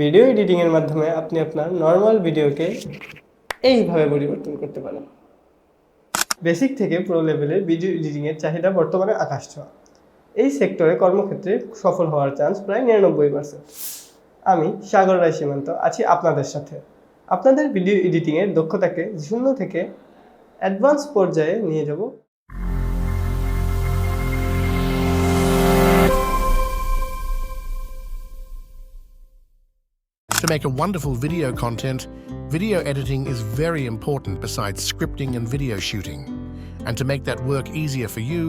Video এডিটিংয়ের মাধ্যমে আপনি আপনার নর্মাল ভিডিওকে এইভাবে পরিবর্তন করতে পারেন। বেসিক থেকে প্রো লেভেলের ভিডিও এডিটিংয়ের চাহিদা বর্তমানে আকাশ ছোঁয়া। এই সেক্টরে কর্মক্ষেত্রে সফল হওয়ার চান্স প্রায় 99%। আমি সাগর রায় সীমান্ত আছি আপনাদের সাথে। আপনাদের ভিডিও এডিটিংয়ের দক্ষতাকে 0 থেকে অ্যাডভান্স পর্যায়ে নিয়ে যাব। To make a wonderful video content, video editing is very important besides scripting and video shooting. And to make that work easier for you,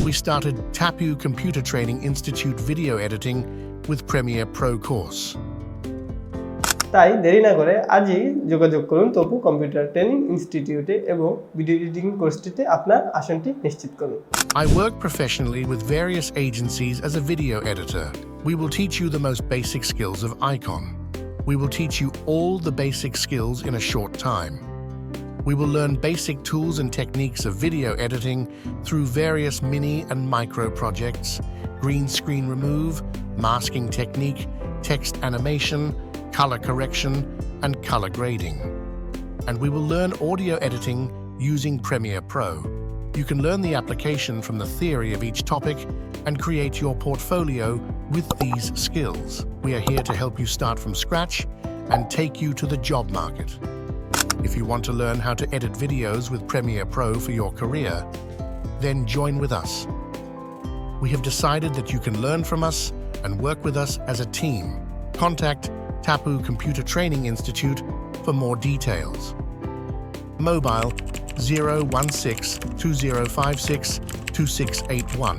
we started Tapu Computer Training Institute Video Editing with Premiere Pro course. তাই দেরি না করে আজই যোগাযোগ করুন Tapu computer training ইনস্টিটিউটে এবং video editing কোর্সটিতে আপনার আসনটি নিশ্চিত করুন। I work professionally with various agencies as a video editor. We will teach you the most basic skills of Icon. We will teach you all the basic skills in a short time. We will learn basic tools and techniques of video editing through various mini and micro projects, green screen remove, masking technique, text animation, color correction, and color grading. And we will learn audio editing using Premiere Pro. You can learn the application from the theory of each topic and create your portfolio with these skills. We are here to help you start from scratch and take you to the job market. If you want to learn how to edit videos with Premiere Pro for your career, then join with us. We have decided that you can learn from us and work with us as a team. Contact Tapu Computer Training Institute for more details. Mobile 016 2056 2681.